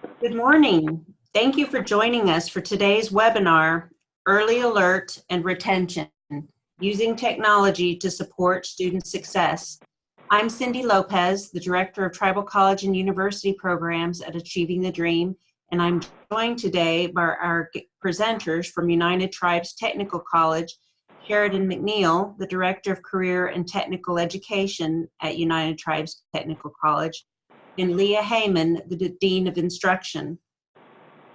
Good morning. Thank you for joining us for today's webinar, Early Alert and Retention, Using Technology to Support Student Success. I'm Cindy Lopez, the Director of Tribal College and University Programs at Achieving the Dream, and I'm joined today by our presenters from United Tribes Technical College, Sheridan McNeil, the Director of Career and Technical Education at United Tribes Technical College, and Leah Heyman, the Dean of Instruction.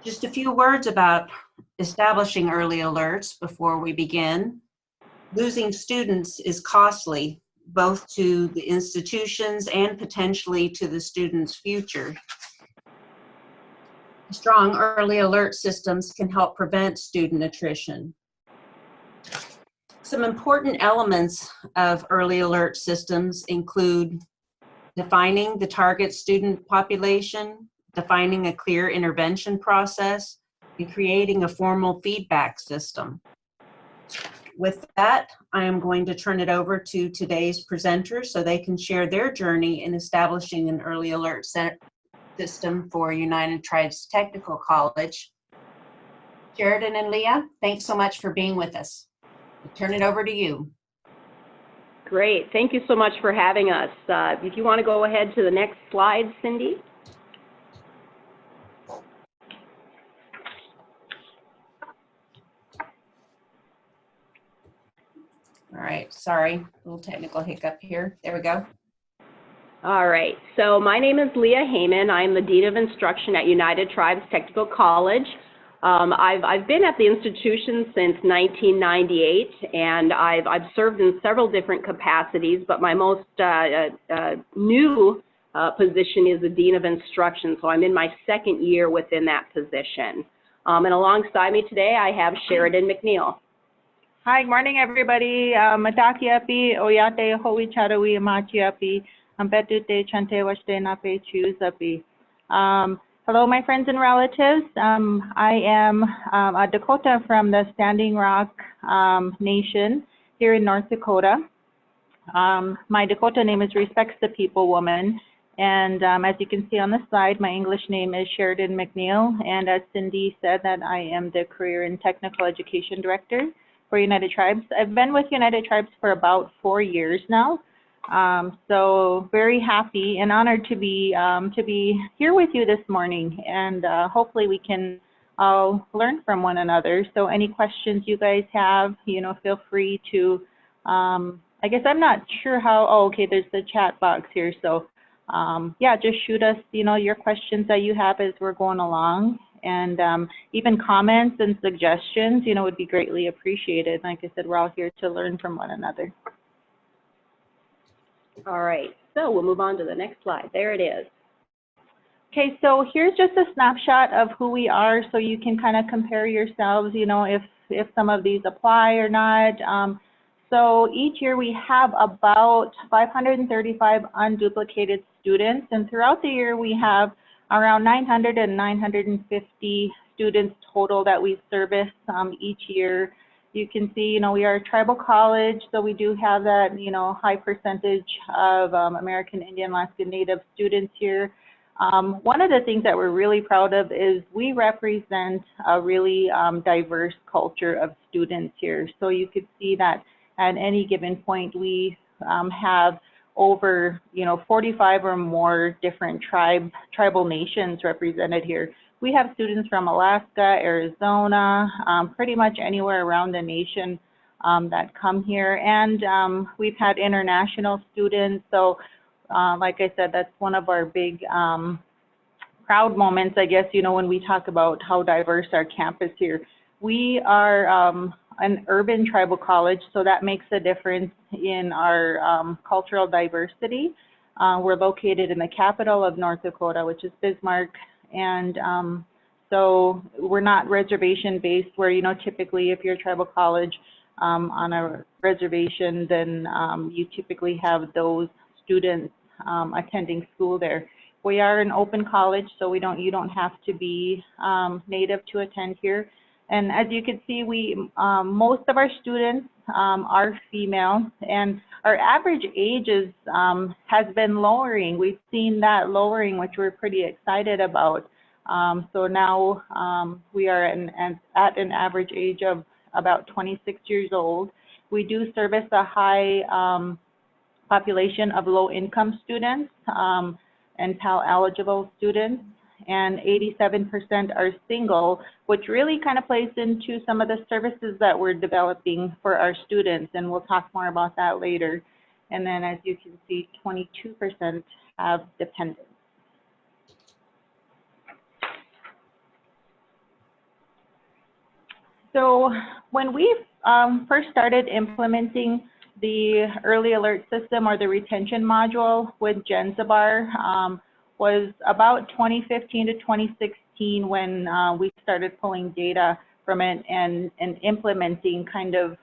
Just a few words about establishing early alerts before we begin. Losing students is costly, both to the institutions and potentially to the students' future. Strong early alert systems can help prevent student attrition. Some important elements of early alert systems include defining the target student population, defining a clear intervention process, and creating a formal feedback system. With that, I am going to turn it over to today's presenters so they can share their journey in establishing an early alert system for United Tribes Technical College. Sheridan and Leah, thanks so much for being with us. I'll turn it over to you. Great. Thank you so much for having us. If you want to go ahead to the next slide, Cindy. All right, sorry, a little technical hiccup here. There we go. All right, so my name is Leah Heyman. I'm the Dean of Instruction at United Tribes Technical College. I've been at the institution since 1998, and I've served in several different capacities, but my most new position is the Dean of Instruction, so I'm in my second year within that position. And alongside me today, I have Sheridan McNeil. Hi, good morning, everybody. Matakiapi, Oyate, Howi Charawi, Amachiapi, Ambetute, Chante, Washte, Nape, Chusapi. Hello, my friends and relatives. I am a Dakota from the Standing Rock Nation here in North Dakota. My Dakota name is Respects the People Woman. And as you can see on the slide, my English name is Sheridan McNeil. And as Cindy said, that I am the Career and Technical Education Director for United Tribes. I've been with United Tribes for about 4 years now. So very happy and honored to be here with you this morning, and hopefully we can all learn from one another. So any questions you guys have, feel free to, I guess I'm not sure how, oh, okay, there's the chat box here. So yeah, just shoot us, your questions that you have as we're going along, and even comments and suggestions, would be greatly appreciated. Like I said, we're all here to learn from one another. All right, so we'll move on to the next slide. There it is. Okay, so here's just a snapshot of who we are, so you can kind of compare yourselves, if some of these apply or not. So each year we have about 535 unduplicated students, and throughout the year we have around 900 and 950 students total that we service each year. You can see, we are a tribal college, so we do have that, high percentage of American Indian, Alaska Native students here. One of the things that we're really proud of is we represent a really diverse culture of students here. So you could see that at any given point, we have over, 45 or more different tribal nations represented here. We have students from Alaska, Arizona, pretty much anywhere around the nation that come here. And we've had international students. So like I said, that's one of our big proud moments, I guess, when we talk about how diverse our campus here. We are an urban tribal college, so that makes a difference in our cultural diversity. We're located in the capital of North Dakota, which is Bismarck. And so we're not reservation based where, typically if you're a tribal college on a reservation, then you typically have those students attending school there. We are an open college, so you don't have to be native to attend here. And as you can see, most of our students are female, and our average age has been lowering. We've seen that lowering, which we're pretty excited about. So now we are at an average age of about 26 years old. We do service a high population of low-income students and Pell-eligible students, and 87% are single, which really kind of plays into some of the services that we're developing for our students, and we'll talk more about that later. And then, as you can see, 22% have dependents. So when we first started implementing the early alert system or the retention module with Jenzabar, was about 2015 to 2016 when we started pulling data from it and implementing kind of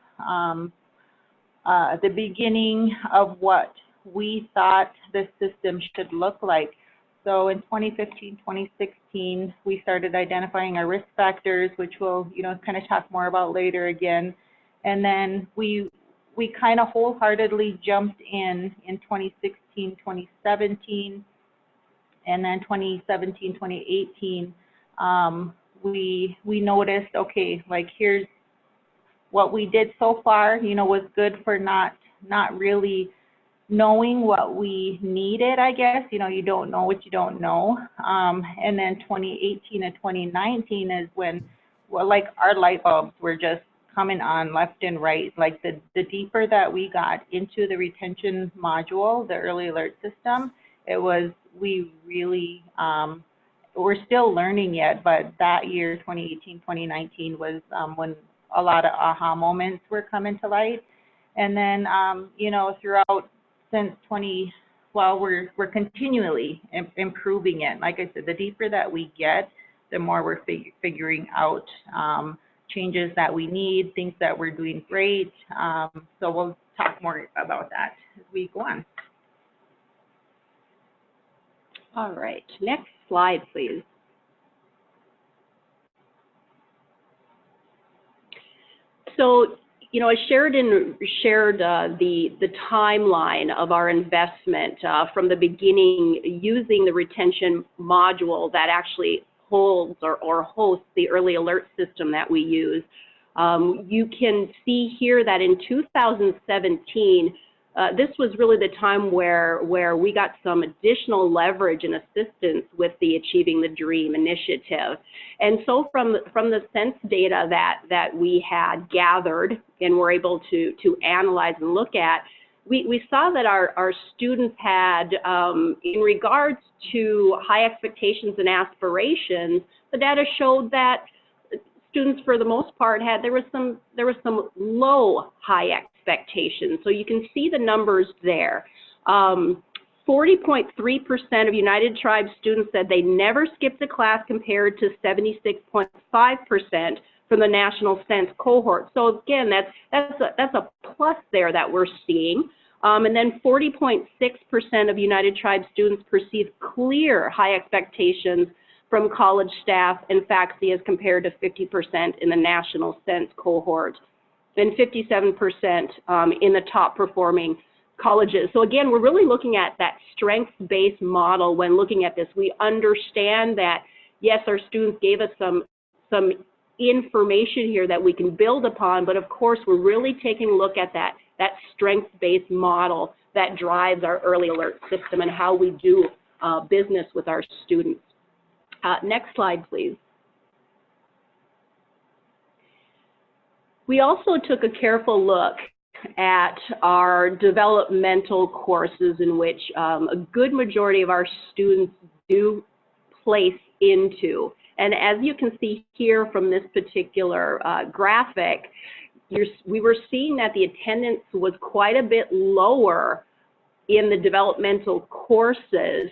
the beginning of what we thought the system should look like. So in 2015, 2016, we started identifying our risk factors, which we'll, kind of talk more about later again. And then we kind of wholeheartedly jumped in 2016, 2017, and then 2017, 2018, we noticed, okay, like here's what we did so far, was good for not really knowing what we needed, I guess. You don't know what you don't know. And then 2018 and 2019 is when, well, like our light bulbs were just coming on left and right. Like the deeper that we got into the retention module, the early alert system, it was, we really, we're still learning yet, but that year, 2018, 2019 was when a lot of aha moments were coming to light. And then, throughout since we're continually improving it. Like I said, the deeper that we get, the more we're figuring out changes that we need, things that we're doing great. So we'll talk more about that as we go on. All right, next slide, please. So, I shared the timeline of our investment from the beginning, using the retention module that actually holds or hosts the early alert system that we use. You can see here that in 2017, this was really the time where we got some additional leverage and assistance with the Achieving the Dream initiative. And so from the sense data that we had gathered and were able to analyze and look at, we saw that our students had, in regards to high expectations and aspirations, the data showed that students, for the most part, there was some low high expectations. So you can see the numbers there. 40.3% of United Tribes students said they never skipped a class, compared to 76.5% from the national sense cohort. So again, that's a plus there that we're seeing. And then 40.6% of United Tribes students perceive clear high expectations from college staff and faculty, as compared to 50% in the national sense cohort, and 57% in the top performing colleges. So again, we're really looking at that strengths-based model when looking at this. We understand that, yes, our students gave us some information here that we can build upon, but of course, we're really taking a look at that strengths-based model that drives our early alert system and how we do business with our students. Next slide, please. We also took a careful look at our developmental courses, in which a good majority of our students do place into. And as you can see here from this particular graphic, we were seeing that the attendance was quite a bit lower in the developmental courses.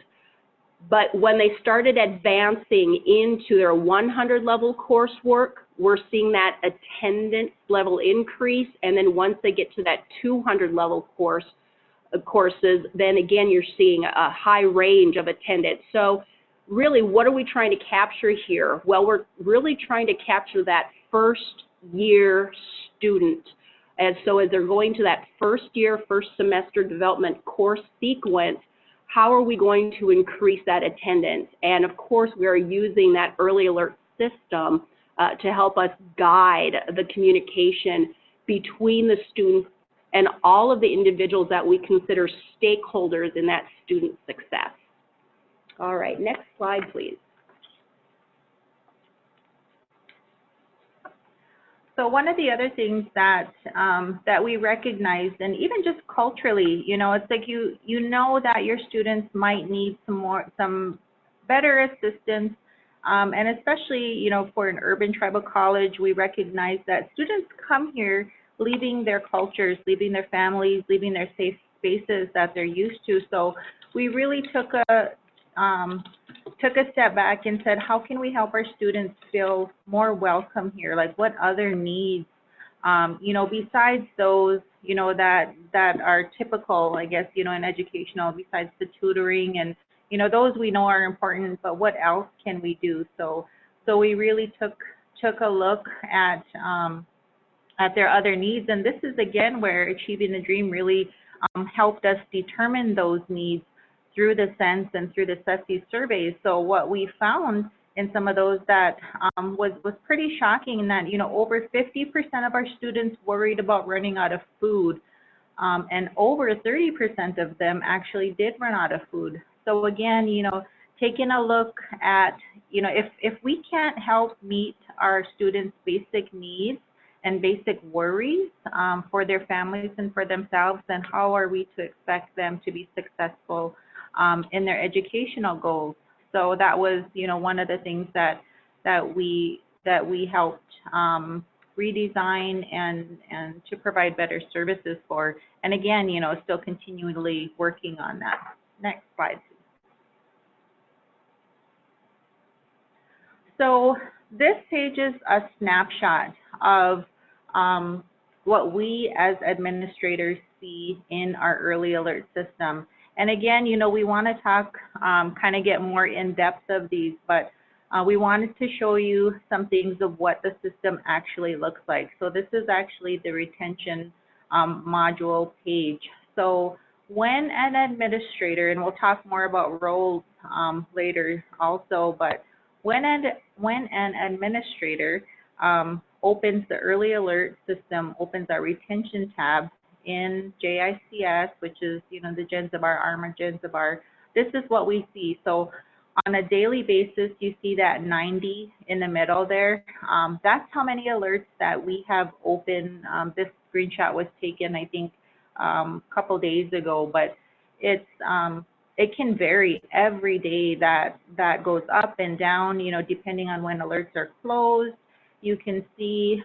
But when they started advancing into their 100 level coursework, we're seeing that attendance level increase. And then once they get to that 200 level courses, then again, you're seeing a high range of attendance. So really, what are we trying to capture here? Well, we're really trying to capture that first year student. And so as they're going to that first year, first semester development course sequence, how are we going to increase that attendance? And of course, we are using that early alert system to help us guide the communication between the students and all of the individuals that we consider stakeholders in that student success. All right, next slide, please. So one of the other things that that we recognized, and even just culturally, you know, it's like you know that your students might need some better assistance, and especially, you know, for an urban tribal college, we recognize that students come here leaving their cultures, leaving their families, leaving their safe spaces that they're used to. So we really took a step back and said, how can we help our students feel more welcome here? Like, what other needs, you know, besides those, you know, that are typical, I guess, you know, in educational, besides the tutoring and, you know, those we know are important, but what else can we do? So we really took a look at their other needs, and this is again where Achieving the Dream really helped us determine those needs through the Sense and through the SESI surveys. So what we found in some of those that was pretty shocking, in that, you know, over 50% of our students worried about running out of food, and over 30% of them actually did run out of food. So again, you know, taking a look at, you know, if we can't help meet our students' basic needs and basic worries for their families and for themselves, then how are we to expect them to be successful in their educational goals? So that was, you know, one of the things that we helped redesign and to provide better services for. And again, you know, still continually working on that. Next slide, please. So this page is a snapshot of what we as administrators see in our early alert system. And again, you know, we want to talk, kind of get more in depth of these, but we wanted to show you some things of what the system actually looks like. So this is actually the retention module page. So when an administrator, and we'll talk more about roles later also, but when an administrator opens the early alert system, opens our retention tab in JICS, which is, you know, the Jenzabar, Armored Jenzabar, this is what we see. So on a daily basis, you see that 90 in the middle there. That's how many alerts that we have open. This screenshot was taken, I think, a couple days ago, but it's it can vary every day. That goes up and down, you know, depending on when alerts are closed. You can see,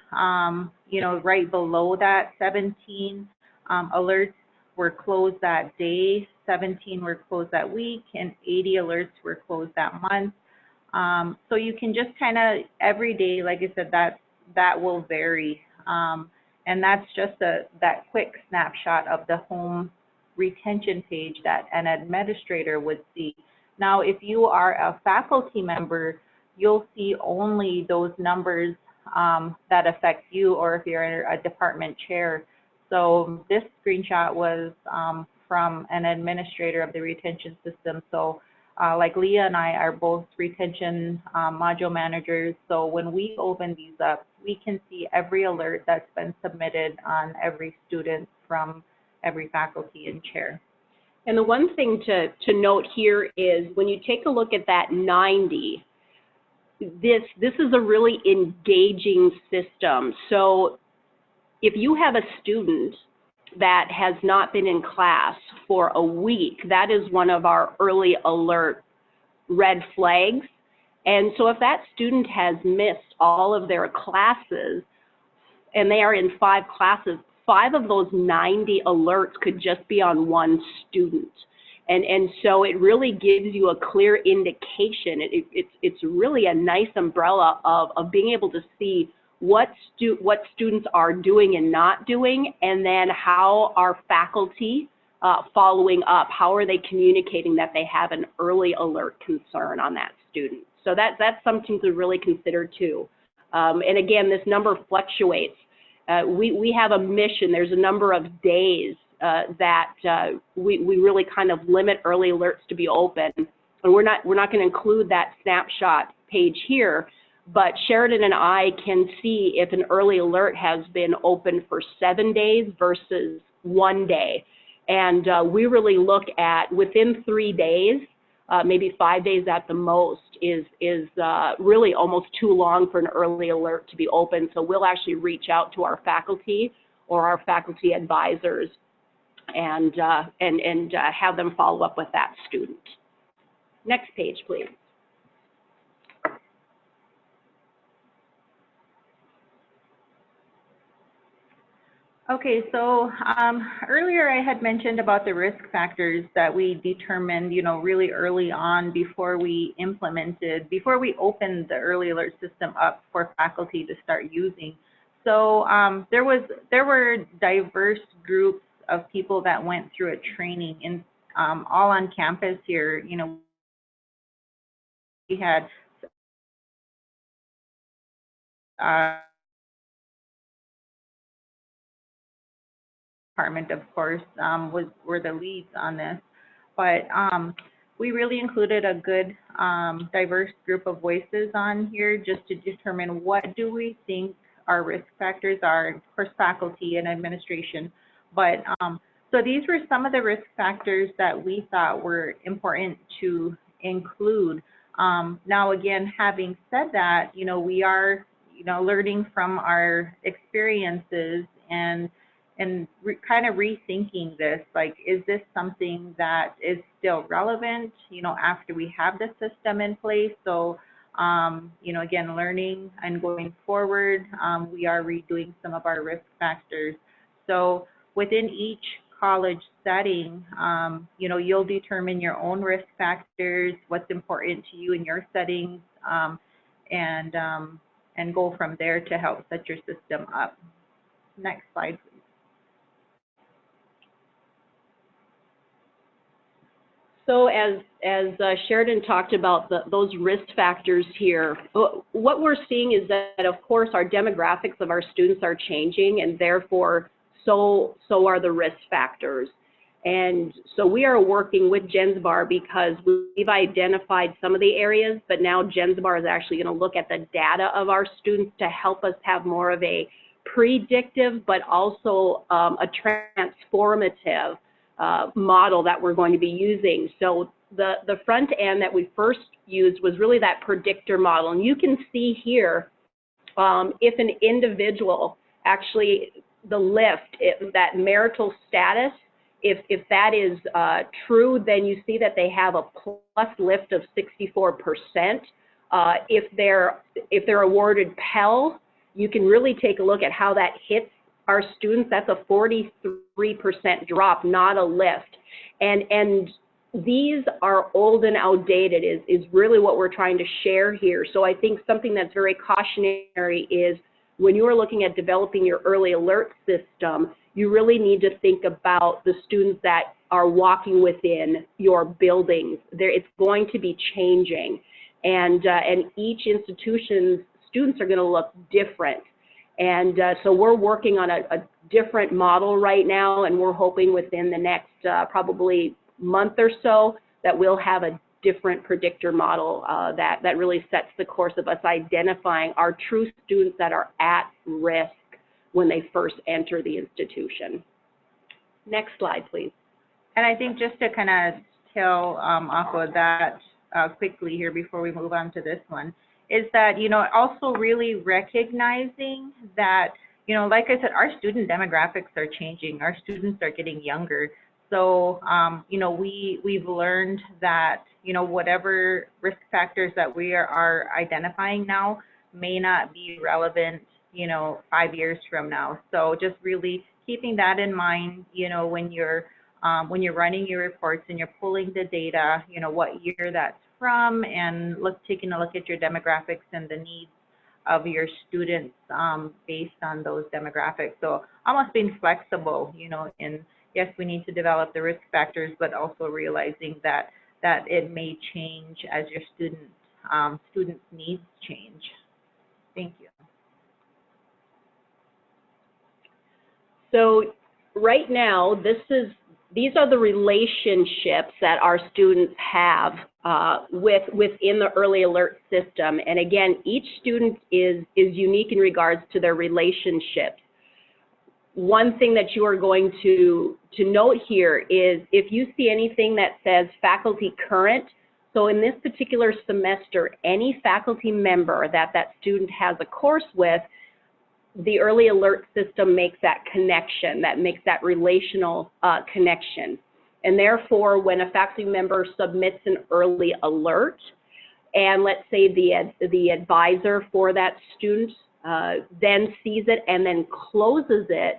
you know, right below that, 17 alerts were closed that day, 17 were closed that week, and 80 alerts were closed that month. So you can just kind of every day, like I said, that will vary. And that's just that quick snapshot of the home retention page that an administrator would see. Now, if you are a faculty member, you'll see only those numbers that affect you, or if you're a department chair. So this screenshot was from an administrator of the retention system. So like Leah and I are both retention module managers. So when we open these up, we can see every alert that's been submitted on every student from every faculty and chair. And the one thing to note here is when you take a look at that 90, this is a really engaging system. So if you have a student that has not been in class for a week, that is one of our early alert red flags. And so if that student has missed all of their classes, and they are in 5 classes, 5 of those 90 alerts could just be on one student. And so it really gives you a clear indication. It's really a nice umbrella of being able to see what students are doing and not doing, and then how are faculty following up, how are they communicating that they have an early alert concern on that student. So that's something to really consider too. And again, this number fluctuates. We have a mission. There's a number of days we really kind of limit early alerts to be open. And we're not going to include that snapshot page here, but Sheridan and I can see if an early alert has been open for 7 days versus 1 day. And we really look at within 3 days, maybe 5 days at the most, is really almost too long for an early alert to be open. So we'll actually reach out to our faculty or our faculty advisors and have them follow up with that student. Next page, please. Okay, so earlier I had mentioned about the risk factors that we determined, really early on before we opened the early alert system up for faculty to start using. So there were diverse groups of people that went through a training in all on campus here. We had department, of course, were the leads on this, but we really included a good diverse group of voices on here just to determine what do we think our risk factors are, of course, faculty and administration. But so these were some of the risk factors that we thought were important to include. Now, again, having said that, we are, learning from our experiences and kind of rethinking this, like, is this something that is still relevant, after we have the system in place? So, again, learning and going forward, we are redoing some of our risk factors. So within each college setting, you'll determine your own risk factors, what's important to you in your settings, and go from there to help set your system up. Next slide, please. So as Sheridan talked about those risk factors here, what we're seeing is that, of course, our demographics of our students are changing, and therefore so are the risk factors. And so we are working with Jenzabar because we've identified some of the areas, but now Jenzabar is actually going to look at the data of our students to help us have more of a predictive, but also a transformative model that we're going to be using. So the front end that we first used was really that predictor model. And you can see here, if an individual actually, the lift, that marital status, if that is true, then you see that they have a plus lift of 64%. If they're awarded Pell, you can really take a look at how that hits our students. That's a 43% drop, not a lift. And these are old and outdated is really what we're trying to share here. So I think something that's very cautionary is when you are looking at developing your early alert system, you really need to think about the students that are walking within your buildings. It's going to be changing, and each institution's students are going to look different. And so we're working on a different model right now, and we're hoping within the next probably month or so that we'll have a different predictor model that really sets the course of us identifying our true students that are at risk when they first enter the institution. Next slide, please. And I think just to kind of tell off of that quickly here before we move on to this one, is that, also really recognizing that, like I said, our student demographics are changing. Our students are getting younger. So, we've learned that, whatever risk factors that we are identifying now may not be relevant, 5 years from now. So just really keeping that in mind, when you're running your reports and you're pulling the data, what year that's from, and taking a look at your demographics and the needs of your students based on those demographics. So almost being flexible, in yes, we need to develop the risk factors, but also realizing that it may change as your students' needs change. Thank you. So right now, these are the relationships that our students have within the early alert system. And again, each student is unique in regards to their relationships. One thing that you are going to note here is if you see anything that says faculty current, so in this particular semester, any faculty member that student has a course with, the early alert system makes that connection, that makes that relational connection. And therefore, when a faculty member submits an early alert, and let's say the advisor for that student then sees it and then closes it,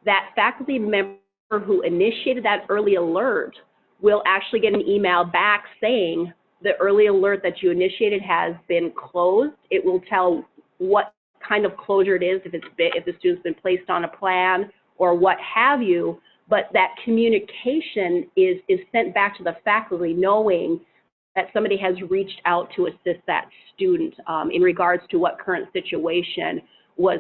that faculty member who initiated that early alert will actually get an email back saying the early alert that you initiated has been closed. It will tell what kind of closure it is, if the student's been placed on a plan or what have you, but that communication is sent back to the faculty knowing that somebody has reached out to assist that student in regards to what current situation was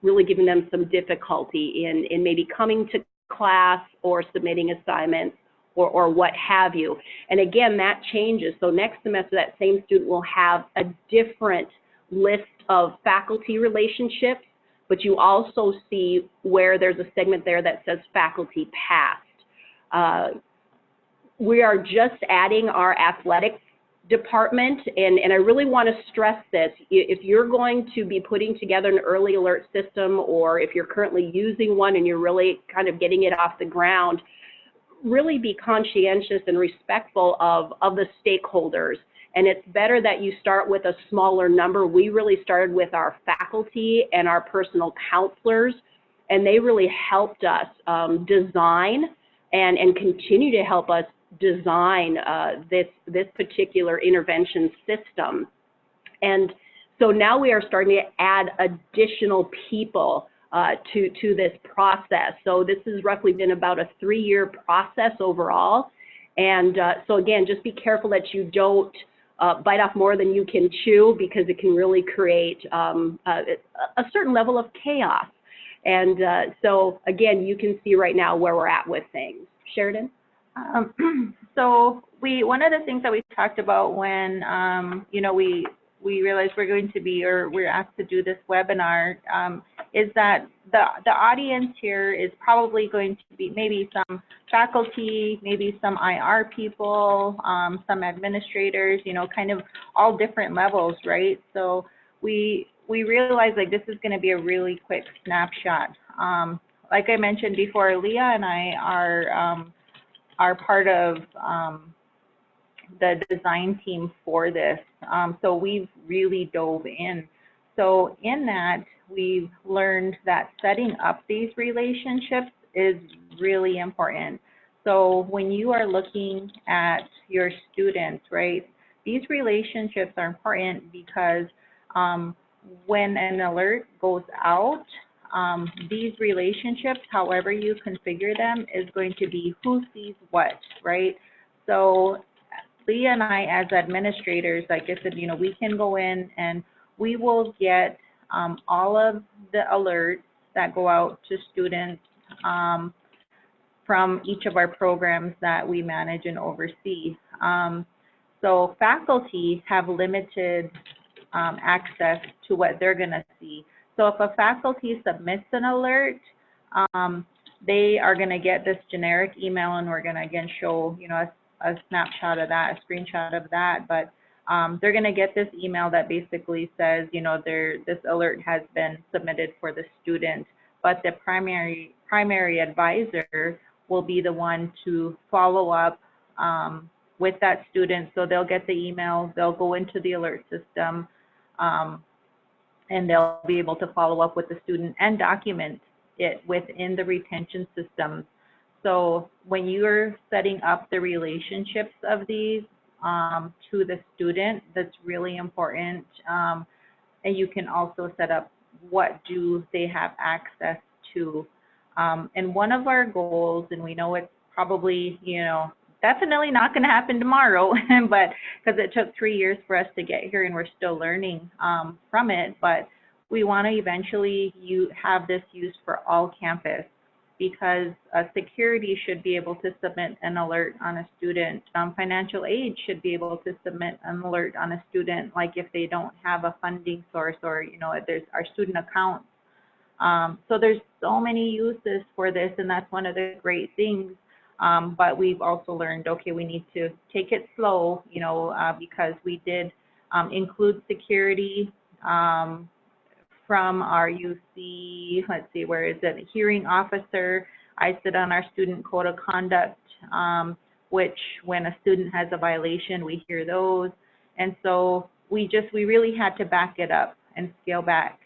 really giving them some difficulty in maybe coming to class or submitting assignments or what have you. And again, that changes. So next semester, that same student will have a different list of faculty relationships, but you also see where there's a segment there that says faculty past. We are just adding our athletics department, and I really want to stress this. If you're going to be putting together an early alert system, or if you're currently using one and you're really kind of getting it off the ground, really be conscientious and respectful of the stakeholders. And it's better that you start with a smaller number. We really started with our faculty and our personal counselors, and they really helped us design and continue to help us design this particular intervention system. And so now we are starting to add additional people to this process. So this has roughly been about a 3-year process overall. And so again, just be careful that you don't bite off more than you can chew, because it can really create a certain level of chaos. And so again, you can see right now where we're at with things. Sheridan? So one of the things that we talked about when you know, we realized we're going to be, or we're asked to do this webinar, is that the audience here is probably going to be maybe some faculty, maybe some IR people, some administrators, you know, kind of all different levels, right? So we realized like this is going to be a really quick snapshot. Like I mentioned before, Leah and I are part of the design team for this. So we've really dove in. So in that, we've learned that setting up these relationships is really important. So when you are looking at your students, right, these relationships are important because when an alert goes out, these relationships, however you configure them, is going to be who sees what, right? So Leah and I, as administrators, like I said, you know, we can go in and we will get all of the alerts that go out to students from each of our programs that we manage and oversee. So faculty have limited access to what they're going to see. So if a faculty submits an alert, they are going to get this generic email, and we're going to again show, you know, a snapshot of that, a screenshot of that, but they're going to get this email that basically says, you know, this alert has been submitted for the student, but the primary advisor will be the one to follow up with that student. So they'll get the email, they'll go into the alert system, and they'll be able to follow up with the student and document it within the retention systems. So when you're setting up the relationships of these to the student, that's really important. And you can also set up what do they have access to. And one of our goals, and we know it's probably, you know, definitely not going to happen tomorrow, but because it took 3 years for us to get here and we're still learning from it, but we want to eventually have this used for all campus. because security should be able to submit an alert on a student. Financial aid should be able to submit an alert on a student, like if they don't have a funding source, or, you know, there's our student accounts. So there's so many uses for this, and that's one of the great things. But we've also learned, okay, we need to take it slow, you know, because we did include security from our UC, let's see, where is it? Hearing officer. I sit on our student code of conduct, which when a student has a violation, we hear those. And so we really had to back it up and scale back.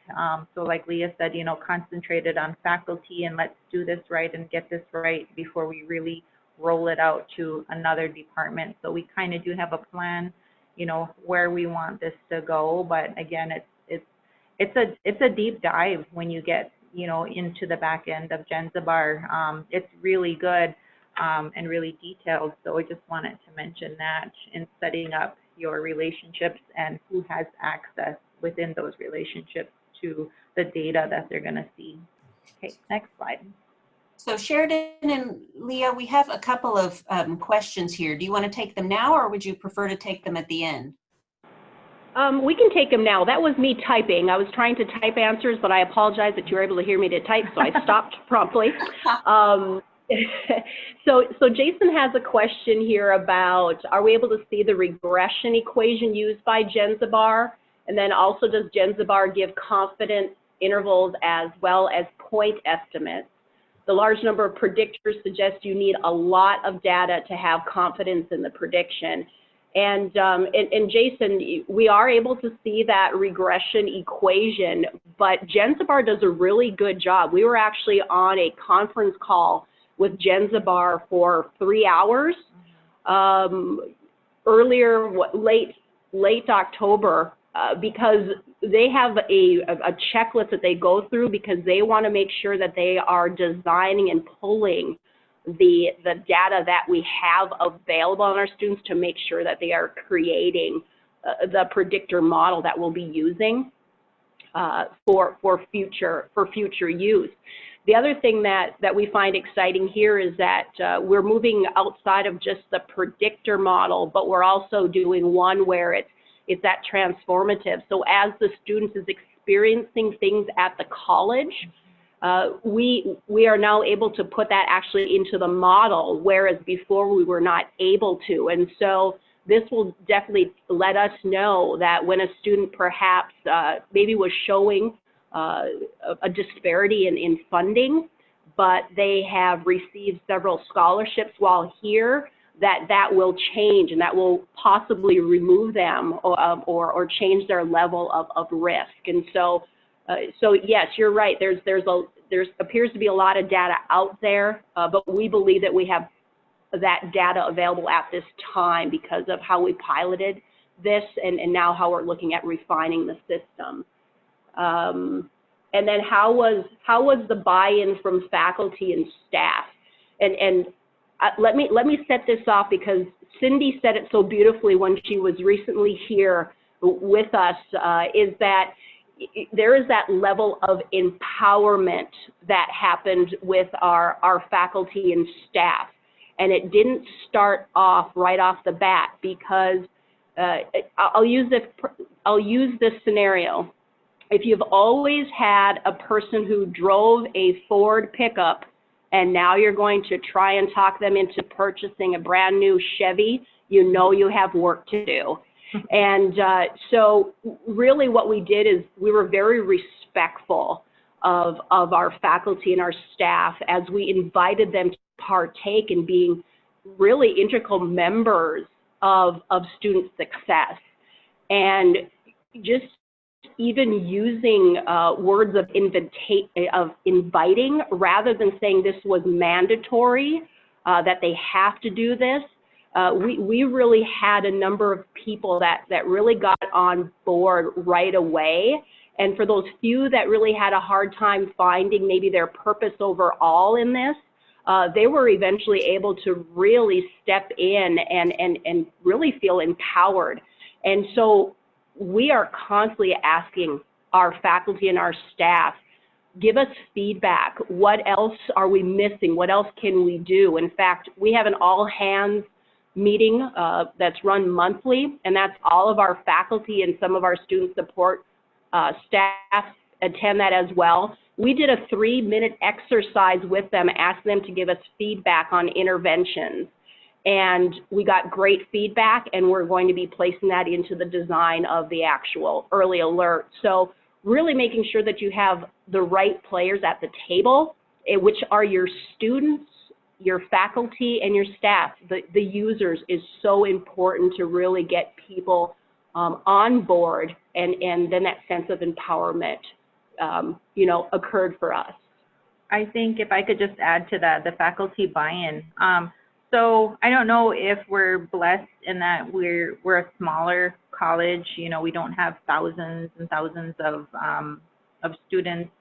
So like Leah said, you know, concentrated on faculty and let's do this right and get this right before we really roll it out to another department. So we kind of do have a plan, you know, where we want this to go. But again, it's a deep dive when you get, you know, into the back end of Jenzabar. It's really good and really detailed. So I just wanted to mention that in setting up your relationships and who has access within those relationships to the data that they're going to see. Okay, next slide. So Sheridan and Leah, we have a couple of questions here. Do you want to take them now, or would you prefer to take them at the end? We can take them now. That was me typing. I was trying to type answers, but I apologize that you were able to hear me to type, so I stopped promptly. So Jason has a question here about, are we able to see the regression equation used by Jenzabar? And then also, does Jenzabar give confidence intervals as well as point estimates? The large number of predictors suggests you need a lot of data to have confidence in the prediction. And Jason, we are able to see that regression equation, but Jenzabar does a really good job. We were actually on a conference call with Jenzabar for 3 hours earlier, late October, because they have a checklist that they go through, because they want to make sure that they are designing and pulling the data that we have available on our students to make sure that they are creating the predictor model that we'll be using for future use. The other thing that we find exciting here is that we're moving outside of just the predictor model, but we're also doing one where it's that transformative. So as the students is experiencing things at the college, we are now able to put that actually into the model, whereas before we were not able to. And so this will definitely let us know that when a student perhaps maybe was showing a disparity in funding, but they have received several scholarships while here, that will change, and that will possibly remove them or change their level of risk. And so yes, you're right. There appears to be a lot of data out there, but we believe that we have that data available at this time because of how we piloted this and now how we're looking at refining the system. And then how was the buy-in from faculty and staff? And let me set this off, because Cindy said it so beautifully when she was recently here with us, is that there is that level of empowerment that happened with our faculty and staff. And it didn't start off right off the bat, because I'll use this scenario. If you've always had a person who drove a Ford pickup and now you're going to try and talk them into purchasing a brand new Chevy, you know you have work to do. And so really what we did is we were very respectful of our faculty and our staff as we invited them to partake in being really integral members of student success. And just even using words of inviting rather than saying this was mandatory, that they have to do this. We really had a number of people that really got on board right away. And for those few that really had a hard time finding maybe their purpose overall in this, they were eventually able to really step in and really feel empowered. And so we are constantly asking our faculty and our staff, give us feedback. What else are we missing? What else can we do? In fact, we have an all-hands meeting that's run monthly, and that's all of our faculty and some of our student support staff attend that as well. We did a 3-minute exercise with them, asked them to give us feedback on interventions. And we got great feedback, and we're going to be placing that into the design of the actual early alert. So really making sure that you have the right players at the table, which are your students, your faculty, and your staff. The users is so important to really get people on board, and then that sense of empowerment, you know, occurred for us. I think if I could just add to that, the faculty buy-in. So I don't know if we're blessed in that we're a smaller college. You know, we don't have thousands and thousands of students,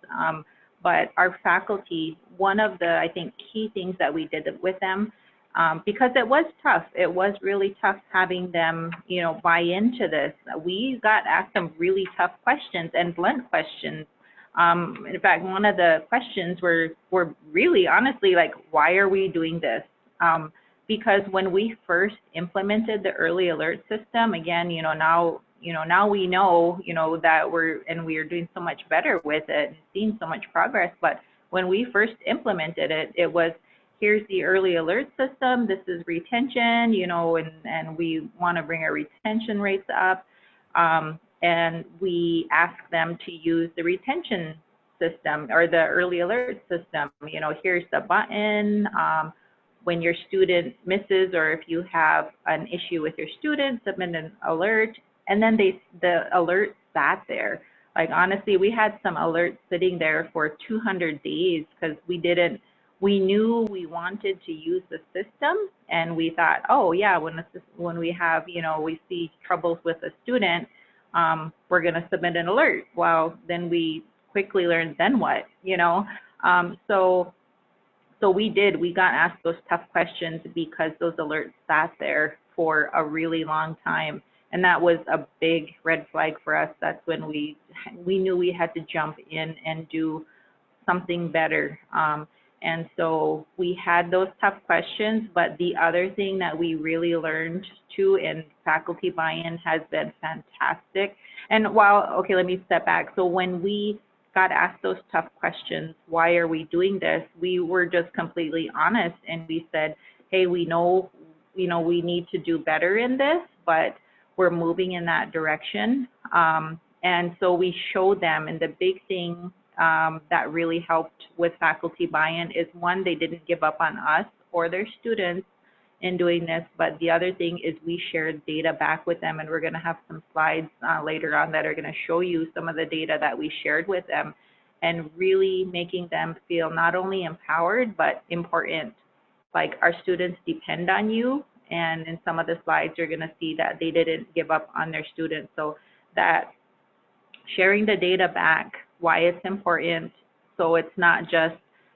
but our faculty, one of the, I think, key things that we did with them, because it was tough. It was really tough having them, you know, buy into this. We got asked some really tough questions and blunt questions. In fact, one of the questions were really honestly like, why are we doing this? Because when we first implemented the early alert system, again, now we know, that we are doing so much better with it and seeing so much progress. But when we first implemented it, it was, here's the early alert system, this is retention, and we want to bring our retention rates up. And we ask them to use the retention system or the early alert system. Here's the button. When your student misses, or if you have an issue with your student, submit an alert. And then the alert sat there. Like, honestly, we had some alerts sitting there for 200 days because we knew we wanted to use the system, and we thought, oh yeah, when we have, we see troubles with a student, we're going to submit an alert. Well, then we quickly learned, then what, So we got asked those tough questions because those alerts sat there for a really long time. And that was a big red flag for us. That's when we knew we had to jump in and do something better. And so we had those tough questions, but the other thing that we really learned too, and faculty buy-in has been fantastic. And okay, let me step back. So when we got asked those tough questions, why are we doing this? We were just completely honest, and we said, hey, we know, we need to do better in this, but we're moving in that direction. And so we showed them, and the big thing that really helped with faculty buy-in is, one, they didn't give up on us or their students in doing this, but the other thing is we shared data back with them, and we're going to have some slides later on that are going to show you some of the data that we shared with them, and really making them feel not only empowered but important. Like, our students depend on you, and in some of the slides you're going to see that they didn't give up on their students. So that sharing the data back, why it's important, so it's not just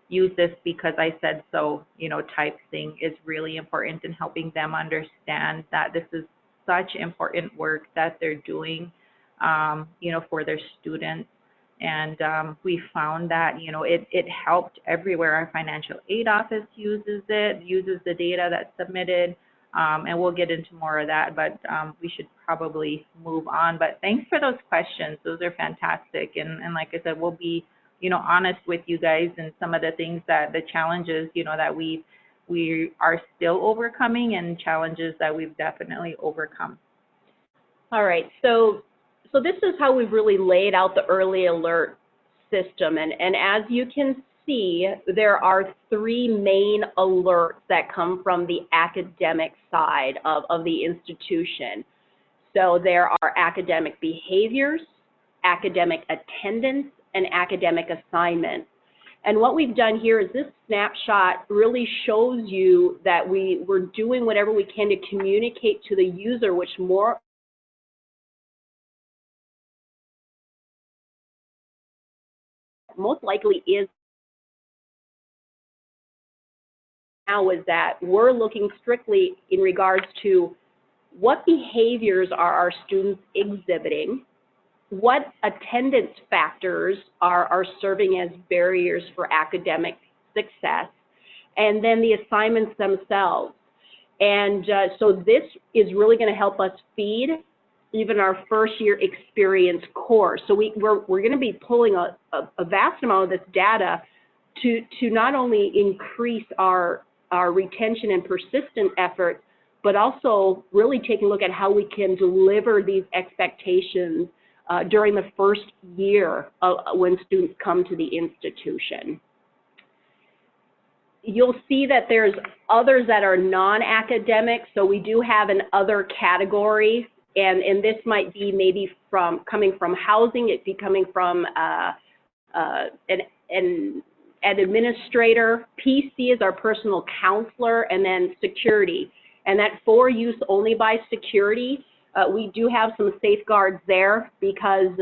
use this because I said so, type thing, is really important in helping them understand that this is such important work that they're doing, for their students. And we found that, it helped everywhere. Our financial aid office uses the data that's submitted, and we'll get into more of that, but we should probably move on. But thanks for those questions. Those are fantastic. And like I said, we'll be honest with you guys, and some of the things the challenges, that we are still overcoming, and challenges that we've definitely overcome. All right, so this is how we've really laid out the early alert system. And as you can see, there are 3 main alerts that come from the academic side of the institution. So there are academic behaviors, academic attendance, and academic assignments. And what we've done here is this snapshot really shows you that we're doing whatever we can to communicate to the user, which most likely is now, is that we're looking strictly in regards to what behaviors are our students exhibiting, what attendance factors are serving as barriers for academic success, and then the assignments themselves. And so this is really going to help us feed even our first year experience course. So we're going to be pulling a vast amount of this data to not only increase our retention and persistent efforts, but also really take a look at how we can deliver these expectations during the first year when students come to the institution. You'll see that there's others that are non-academic, so we do have an other category, and this might be maybe coming from housing, it'd be coming from an administrator. PC is our personal counselor, and then security. And that for use only by security, we do have some safeguards there, because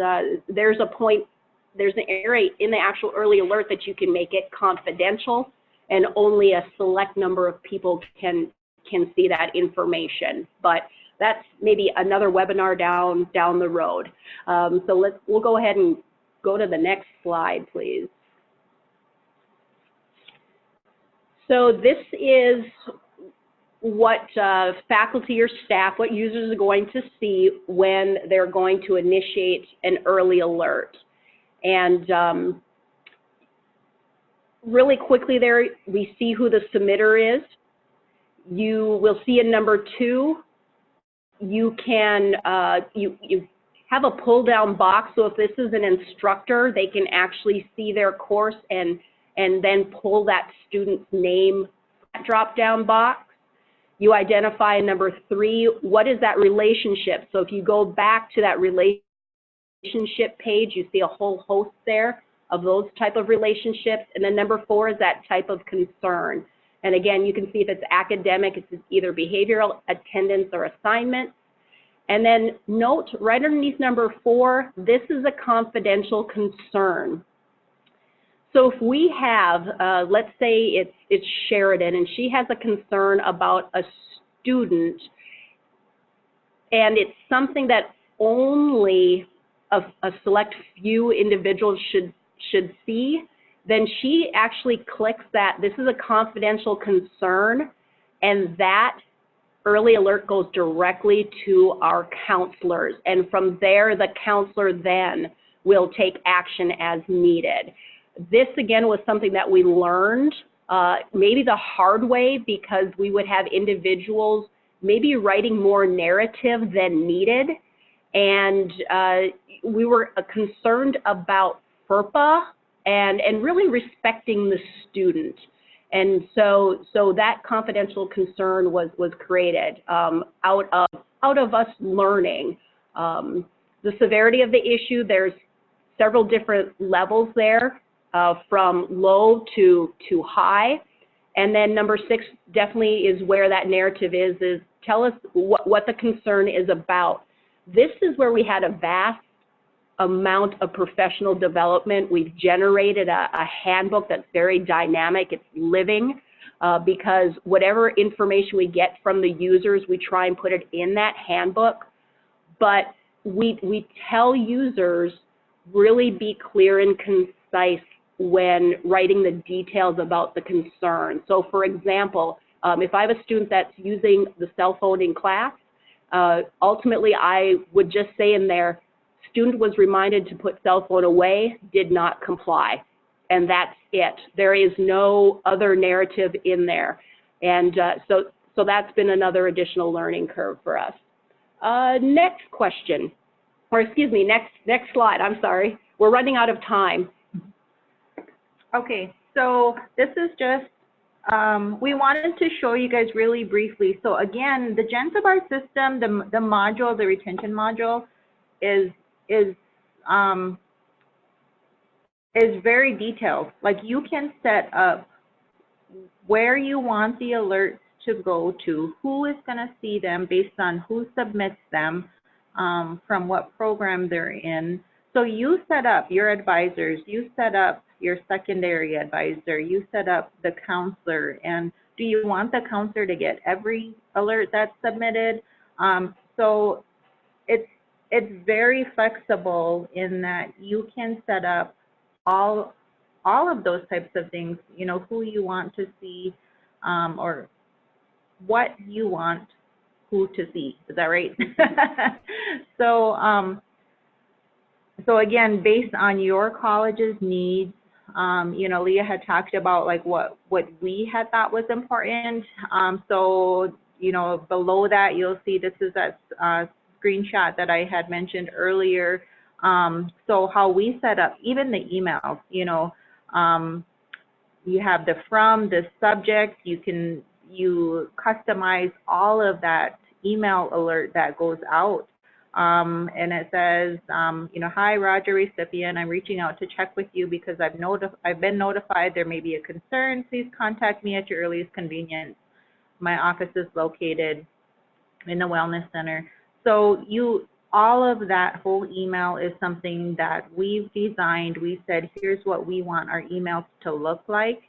there's an area in the actual early alert that you can make it confidential, and only a select number of people can see that information. But that's maybe another webinar down the road. So we'll go ahead and go to the next slide, please. So this is what faculty or staff, what users are going to see when they're going to initiate an early alert. And really quickly there, we see who the submitter is. You will see in number 2, you can, you have a pull down box. So if this is an instructor, they can actually see their course and then pull that student's name drop down box. You identify in number 3, what is that relationship? So if you go back to that relationship page, you see a whole host there of those type of relationships. And then number 4 is that type of concern. And again, you can see if it's academic, it's either behavioral, attendance, or assignments. And then note right underneath number 4, this is a confidential concern. So if we have, let's say it's Sheridan, and she has a concern about a student, and it's something that only a select few individuals should see, then she actually clicks that this is a confidential concern, and that early alert goes directly to our counselors. And from there, the counselor then will take action as needed. This, again, was something that we learned maybe the hard way, because we would have individuals maybe writing more narrative than needed. And we were concerned about FERPA and really respecting the student. And so that confidential concern was created out of us learning. The severity of the issue, there's several different levels there. From low to high. And then number 6 definitely is where that narrative is tell us what the concern is about. This is where we had a vast amount of professional development. We've generated a handbook that's very dynamic, it's living, because whatever information we get from the users, we try and put it in that handbook. But we tell users, really be clear and concise when writing the details about the concern. So for example, if I have a student that's using the cell phone in class, ultimately I would just say in there, student was reminded to put cell phone away, did not comply. And that's it. There is no other narrative in there. And so that's been another additional learning curve for us. Next question, or excuse me, next slide, I'm sorry. We're running out of time. Okay, so this is just, we wanted to show you guys really briefly. So again, the Jenzabar system, the module, the retention module is very detailed. Like, you can set up where you want the alerts to go to, who is going to see them based on who submits them, from what program they're in. So you set up your advisors, you set up your secondary advisor, you set up the counselor, and do you want the counselor to get every alert that's submitted? So it's it's very flexible in that you can set up all of those types of things, you know, who you want to see, or what you want who to see. Is that right? So, so again, based on your college's needs, you know, Leah had talked about like what we had thought was important. So, you know, below that, you'll see this is that screenshot that I had mentioned earlier. So how we set up, even the emails, you know, you have the from, the subject, you customize all of that email alert that goes out. And it says, you know, hi, Roger, recipient. I'm reaching out to check with you because I've been notified there may be a concern. Please contact me at your earliest convenience. My office is located in the Wellness Center. So all of that whole email is something that we've designed. We said, here's what we want our emails to look like.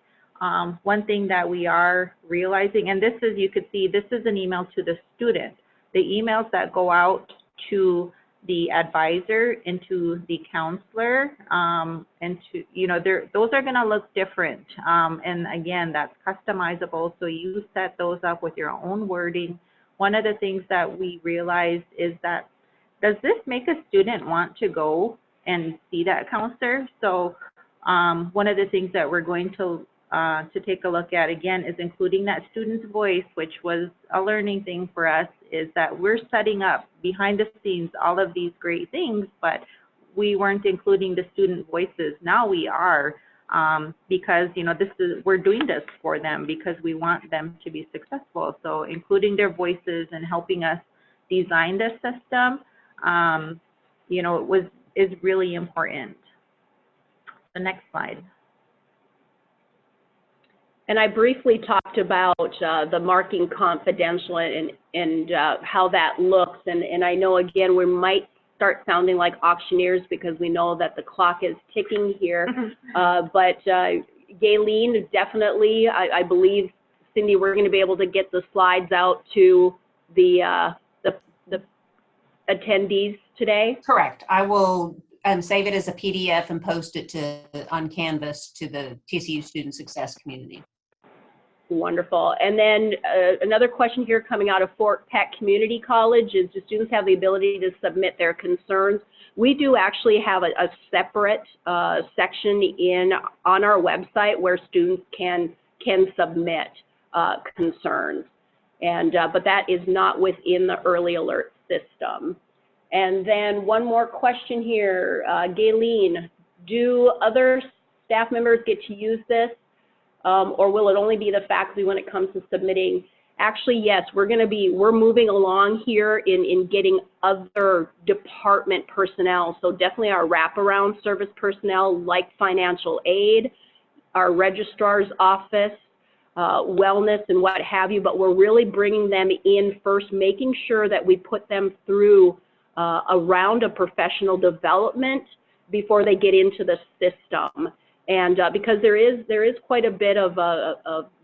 One thing that we are realizing, and this is, you could see, this is an email to the student. The emails that go out to the advisor and to the counselor, and to, you know, those are going to look different. And again, that's customizable. So you set those up with your own wording. One of the things that we realized is that, does this make a student want to go and see that counselor? So one of the things that we're going to take a look at, again, is including that student's voice, which was a learning thing for us, is that we're setting up behind the scenes all of these great things, but we weren't including the student voices. Now we are, because, you know, we're doing this for them because we want them to be successful. So including their voices and helping us design this system, you know, is really important. The next slide. And I briefly talked about the marking confidential and how that looks. And I know, again, we might start sounding like auctioneers because we know that the clock is ticking here. But Gayleen, definitely, I believe, Cindy, we're going to be able to get the slides out to the attendees today. Correct. I will save it as a PDF and post it on Canvas to the TCU Student Success community. Wonderful. And then another question here coming out of Fort Peck Community College is, do students have the ability to submit their concerns? We do actually have a separate section on our website where students can submit concerns, and but that is not within the early alert system. And then one more question here, Gayleen, do other staff members get to use this? Or will it only be the faculty when it comes to submitting? Actually, yes, we're moving along here in getting other department personnel. So definitely our wraparound service personnel like financial aid, our registrar's office, wellness and what have you, but we're really bringing them in first, making sure that we put them through a round of professional development before they get into the system. And because there is quite a bit of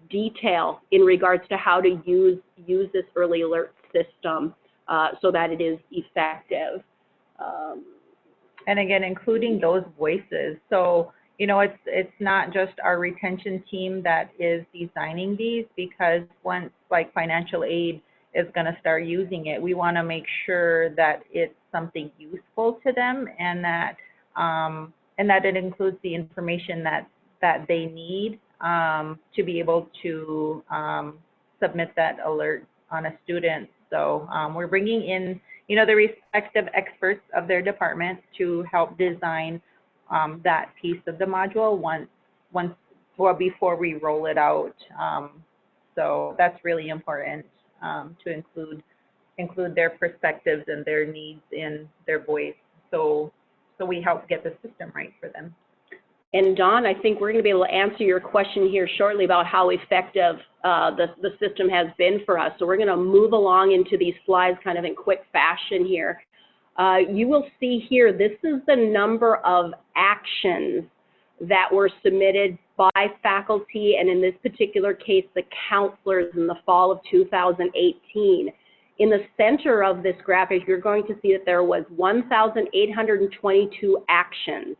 detail in regards to how to use this early alert system so that it is effective. And again, including those voices. So, you know, it's not just our retention team that is designing these, because once like financial aid is going to start using it, we want to make sure that it's something useful to them, and that it includes the information that they need to be able to submit that alert on a student. So we're bringing in, you know, the respective experts of their department to help design that piece of the module before we roll it out. So that's really important to include their perspectives and their needs in their voice. So we help get the system right for them. And Dawn, I think we're going to be able to answer your question here shortly about how effective the system has been for us. So we're going to move along into these slides kind of in quick fashion here. You will see here, this is the number of actions that were submitted by faculty, and in this particular case, the counselors in the fall of 2018. in the center of this graphic, you're going to see that there was 1,822 actions.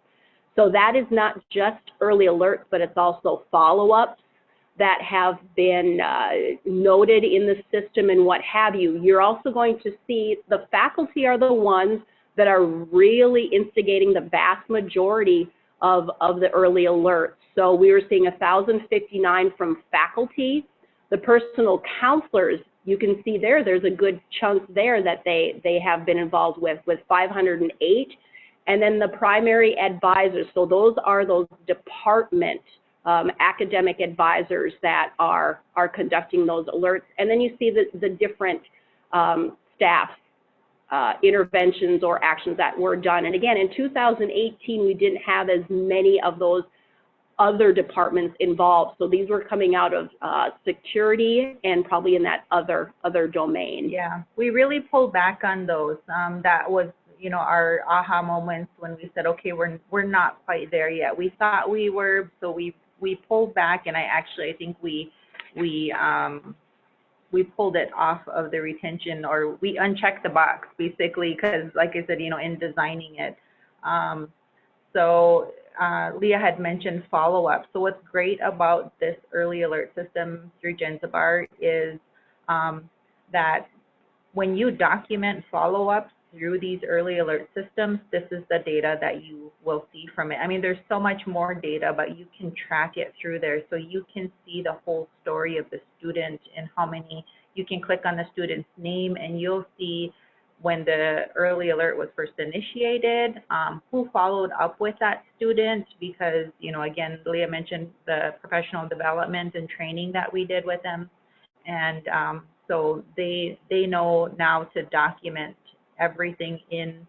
So that is not just early alerts, but it's also follow-ups that have been noted in the system and what have you. You're also going to see the faculty are the ones that are really instigating the vast majority of the early alerts. So we were seeing 1,059 from faculty. The personal counselors, you can see there's a good chunk there that they have been involved with 508. And then the primary advisors, so those are those department academic advisors that are conducting those alerts. And then you see the different staff interventions or actions that were done. And again, in 2018, we didn't have as many of those other departments involved. So these were coming out of security and probably in that other domain. Yeah, we really pulled back on those. That was, you know, our aha moments when we said, okay, we're not quite there yet. We thought we were, so we pulled back, and I think we pulled it off of the retention, or we unchecked the box basically, because like I said, you know, in designing it. So Leah had mentioned follow-up. So what's great about this early alert system through Jenzabar is that when you document follow-ups through these early alert systems, this is the data that you will see from it. I mean, there's so much more data, but you can track it through there. So you can see the whole story of the student and how many, you can click on the student's name and you'll see when the early alert was first initiated, who followed up with that student, because, you know, again, Leah mentioned the professional development and training that we did with them. And so they know now to document everything in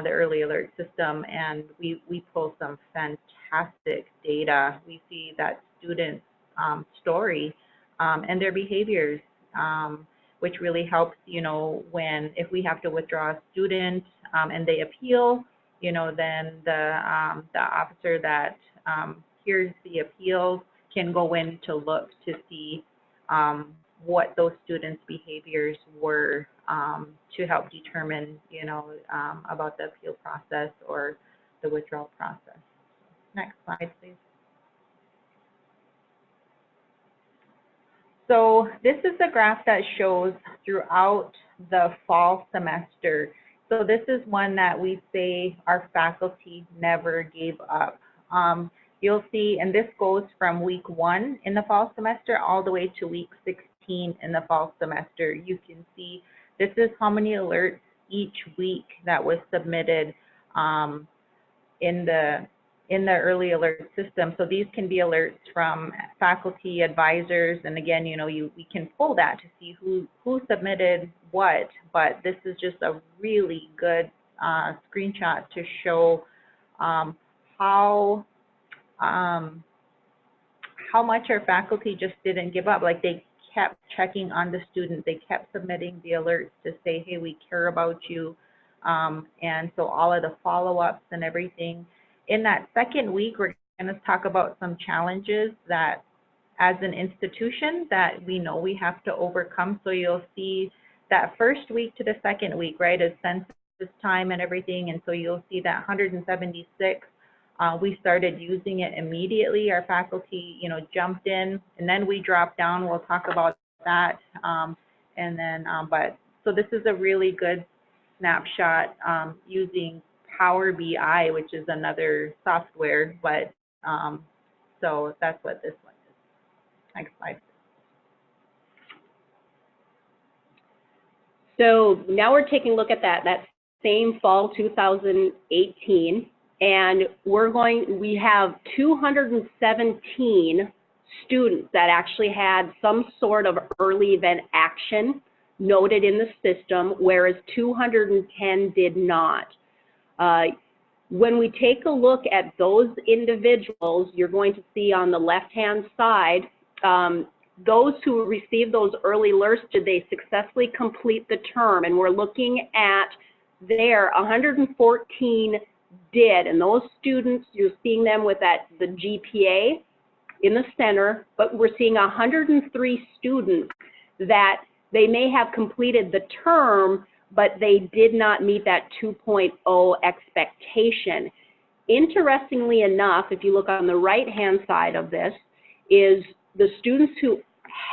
the early alert system, and we pull some fantastic data. We see that student's story and their behaviors, which really helps, you know, if we have to withdraw a student and they appeal, you know, then the officer that hears the appeals can go in to look to see what those students' behaviors were to help determine, you know, about the appeal process or the withdrawal process. Next slide, please. So this is the graph that shows throughout the fall semester. So this is one that we say our faculty never gave up. You'll see, and this goes from week 1 in the fall semester all the way to week 16 in the fall semester. You can see this is how many alerts each week that was submitted in the early alert system. So these can be alerts from faculty, advisors, and again, you know, we can pull that to see who submitted what, but this is just a really good screenshot to show how much our faculty just didn't give up. Like, they kept checking on the student, they kept submitting the alerts to say, hey, we care about you, and so all of the follow-ups and everything. In that second week, we're going to talk about some challenges that, as an institution, that we know we have to overcome. So you'll see that first week to the second week, right, is census time and everything, and so you'll see that 176. We started using it immediately. Our faculty, you know, jumped in, and then we dropped down. We'll talk about that, and then, but so this is a really good snapshot using Power BI, which is another software, but so that's what this one is. Next slide. So now we're taking a look at that same fall 2018, and we have 217 students that actually had some sort of early event action noted in the system, whereas 210 did not. When we take a look at those individuals, you're going to see on the left-hand side, those who received those early alerts, did they successfully complete the term? And we're looking at there, 114 did, and those students, you're seeing them with the GPA in the center, but we're seeing 103 students that they may have completed the term, but they did not meet that 2.0 expectation. Interestingly enough, if you look on the right-hand side of this, is the students who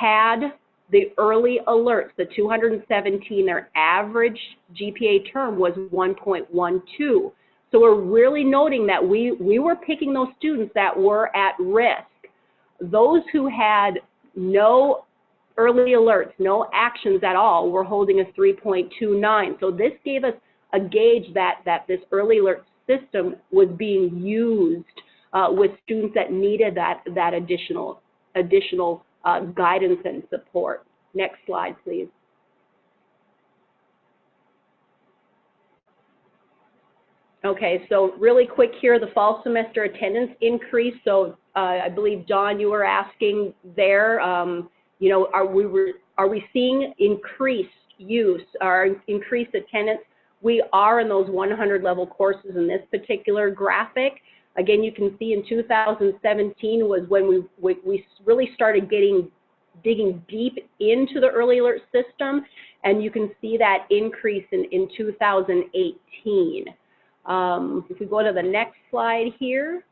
had the early alerts, the 217, their average GPA term was 1.12. So we're really noting that we were picking those students that were at risk. Those who had no early alerts, no actions at all, were holding a 3.29. So this gave us a gauge that this early alert system was being used with students that needed that additional guidance and support. Next slide, please. Okay, so really quick here, the fall semester attendance increase. So I believe, John, you were asking there, you know, are we seeing increased use or increased attendance? We are in those 100 level courses in this particular graphic. Again, you can see in 2017 was when we really started digging deep into the early alert system, and you can see that increase in 2018. If we go to the next slide here,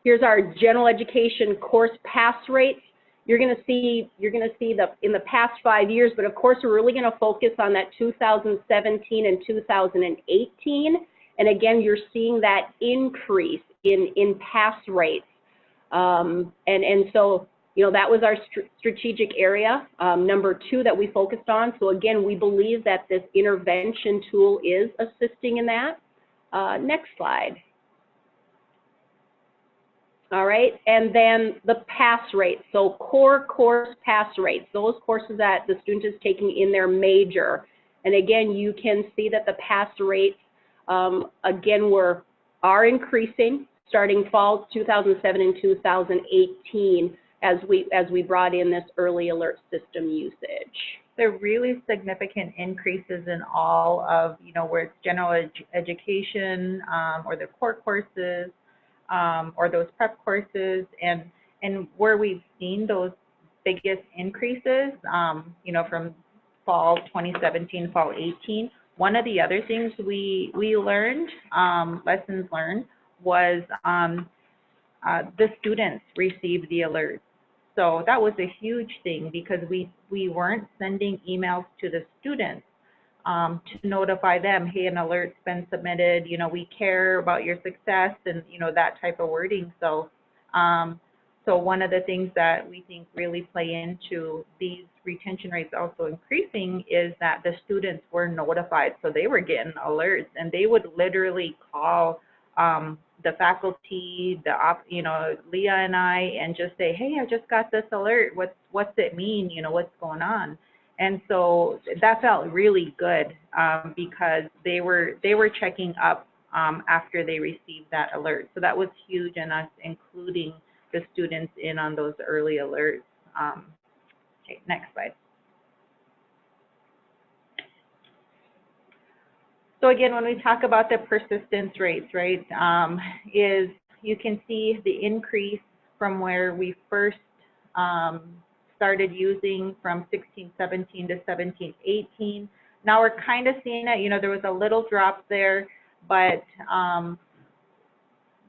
here's our general education course pass rates. You're going to see in the past 5 years, but of course we're really going to focus on that 2017 and 2018. And again, you're seeing that increase in pass rates. And so, you know, that was our strategic area, number 2 that we focused on. So again, we believe that this intervention tool is assisting in that. Next slide. All right, and then the pass rate. So core course pass rates, those courses that the student is taking in their major. And again, you can see that the pass rates, again, are increasing starting fall 2007 and 2018 as we brought in this early alert system usage. There are really significant increases in all of, you know, where it's general education or the core courses or those prep courses, and where we've seen those biggest increases, you know, from fall 2017, fall 18. One of the other things we learned, lessons learned, was the students received the alerts. So that was a huge thing because we weren't sending emails to the students to notify them, hey, an alert's been submitted, you know, we care about your success, and, you know, that type of wording. So, so one of the things that we think really play into these retention rates also increasing is that the students were notified. So they were getting alerts, and they would literally call the faculty, you know, Leah and I, and just say, hey, I just got this alert. What's it mean? You know, what's going on? And so that felt really good because they were checking up after they received that alert. So that was huge, and us including the students in on those early alerts. Okay, next slide. So again, when we talk about the persistence rates, right, is you can see the increase from where we first started using from 16, 17 to 17, 18. Now we're kind of seeing it, you know, there was a little drop there, but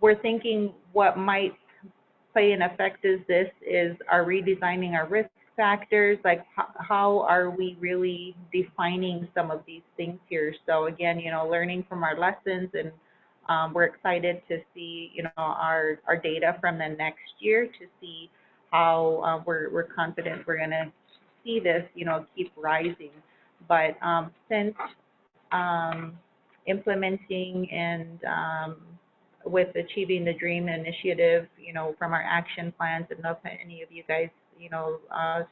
we're thinking what might play an effect is are redesigning our risk factors, like how are we really defining some of these things here. So again, you know, learning from our lessons, and we're excited to see, you know, our data from the next year to see how we're confident we're going to see this, you know, keep rising. But since implementing and with Achieving the Dream initiative, you know, from our action plans, and if any of you guys, you know,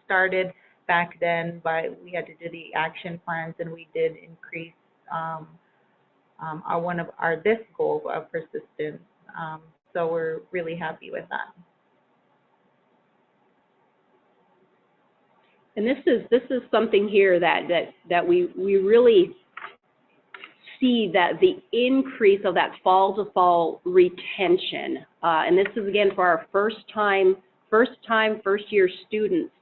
started back then, but we had to do the action plans, and we did increase this goal of persistence. So we're really happy with that. And this is something here that we really see, that the increase of that fall to fall retention, and this is again for our first year students.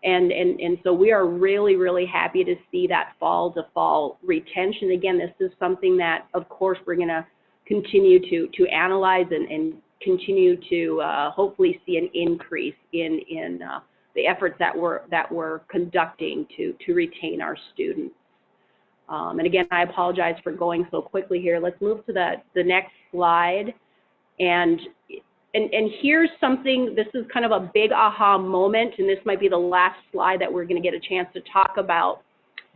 And so we are really, really happy to see that fall to fall retention. Again, this is something that, of course, we're going to continue to analyze and continue to hopefully see an increase in the efforts that we're conducting to retain our students. And again, I apologize for going so quickly here. Let's move to the next slide. And here's something, this is kind of a big aha moment, and this might be the last slide that we're going to get a chance to talk about.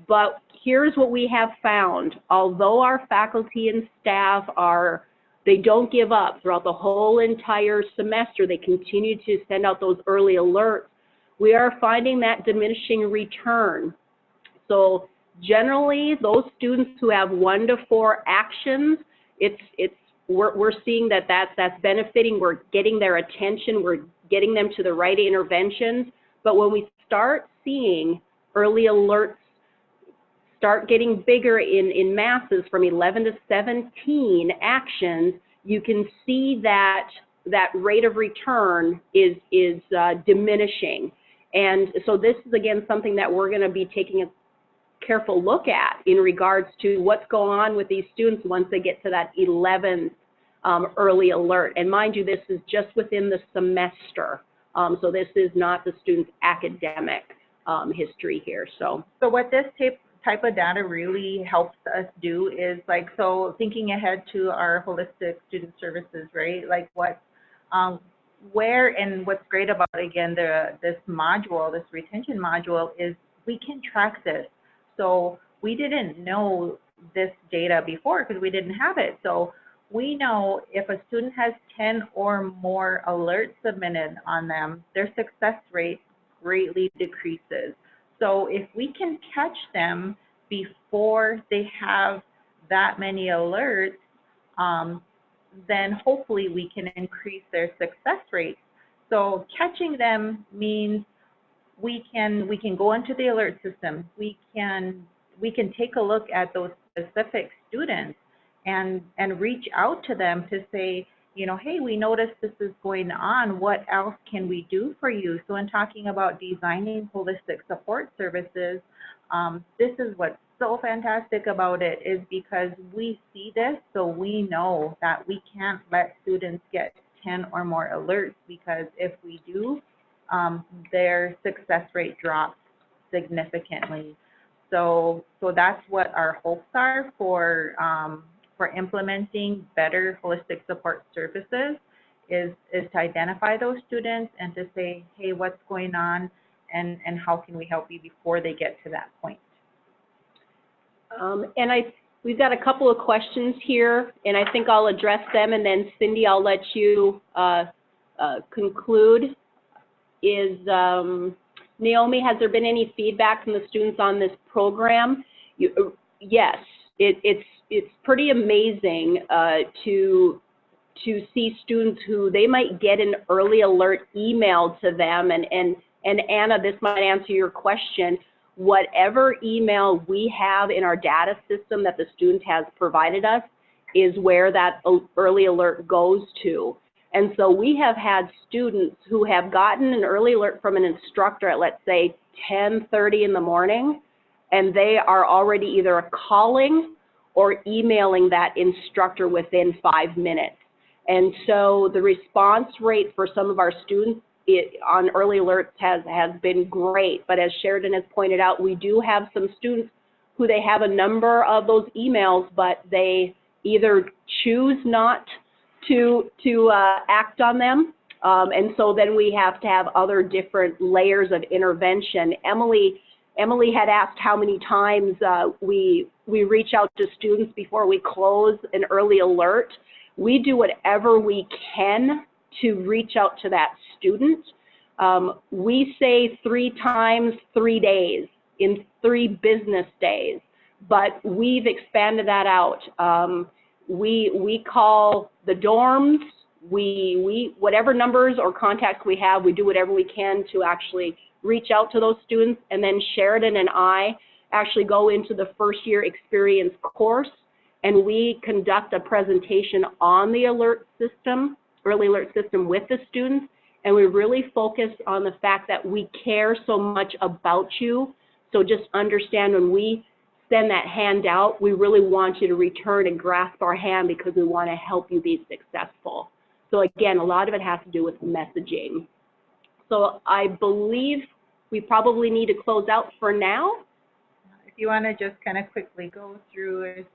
But here's what we have found. Although our faculty and staff they don't give up throughout the whole entire semester, they continue to send out those early alerts, we are finding that diminishing return. So generally, those students who have 1 to 4 actions, we're seeing that's benefiting. We're getting their attention. We're getting them to the right interventions. But when we start seeing early alerts start getting bigger in masses from 11 to 17 actions, you can see that rate of return is diminishing. And so this is, again, something that we're going to be taking a careful look at in regards to what's going on with these students once they get to that 11th early alert. And mind you, this is just within the semester. So this is not the student's academic history here. So what this type of data really helps us do is, like, so thinking ahead to our holistic student services, right? Like what, where, and what's great about, again, this module, this retention module, is we can track this. So we didn't know this data before because we didn't have it. So we know if a student has 10 or more alerts submitted on them, their success rate greatly decreases. So if we can catch them before they have that many alerts, then hopefully we can increase their success rate. So catching them means we can go into the alert system. We can take a look at those specific students and reach out to them to say, you know, hey, we noticed this is going on. What else can we do for you? So in talking about designing holistic support services, this is what's so fantastic about it, is because we see this, so we know that we can't let students get 10 or more alerts, because if we do, their success rate drops significantly. So that's what our hopes are for implementing better holistic support services, is to identify those students and to say, hey, what's going on, and how can we help you before they get to that point. And we've got a couple of questions here, and I think I'll address them, and then Cindy, I'll let you conclude. Naomi, has there been any feedback from the students on this program? Yes, it's pretty amazing to see students who they might get an early alert emailed to them, and Anna, this might answer your question. Whatever email we have in our data system that the student has provided us is where that early alert goes to. And so we have had students who have gotten an early alert from an instructor at, let's say, 10:30 in the morning, and they are already either calling or emailing that instructor within 5 minutes. And so the response rate for some of our students on early alerts has been great. But as Sheridan has pointed out, we do have some students who they have a number of those emails, but they either choose not to act on them. And so then we have to have other different layers of intervention. Emily had asked how many times we reach out to students before we close an early alert. We do whatever we can to reach out to that student. We say 3 times 3 days in 3 business days, but we've expanded that out. We call the dorms, whatever numbers or contacts we have, we do whatever we can to actually reach out to those students. And then Sheridan and I actually go into the first year experience course, and we conduct a presentation on the alert system, early alert system, with the students. and we really focus on the fact that we care so much about you. So just understand, when we send that handout, we really want you to return and grasp our hand, because we want to help you be successful. So again, a lot of it has to do with messaging. So I believe we probably need to close out for now. If you want to just kind of quickly go through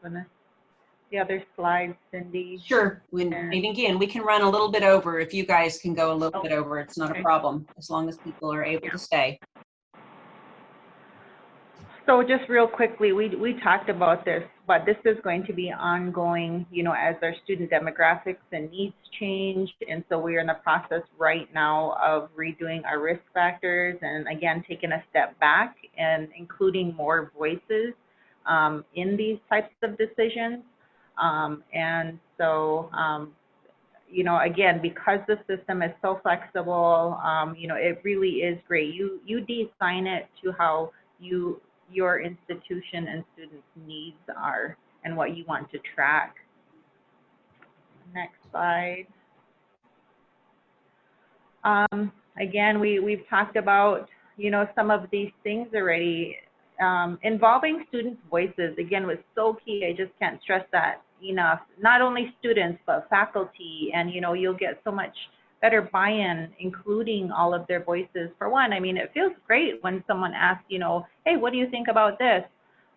the other slides, Cindy. Sure. And again, we can run a little bit over. If you guys can go a little bit over, it's not a problem, as long as people are able to stay. So just real quickly, we talked about this, but this is going to be ongoing, you know, as our student demographics and needs change. And so we are in the process right now of redoing our risk factors, and again, taking a step back and including more voices in these types of decisions. And so, you know, again, because the system is so flexible, you know, it really is great. You design it to how your institution and students' needs are and what you want to track. Next slide. Again, we've talked about, you know, some of these things already. Involving students' voices, again, was so key. I just can't stress that enough. Not only students, but faculty, and, you know, you'll get so much better buy-in, including all of their voices. For one, I mean, it feels great when someone asks, you know, hey, what do you think about this?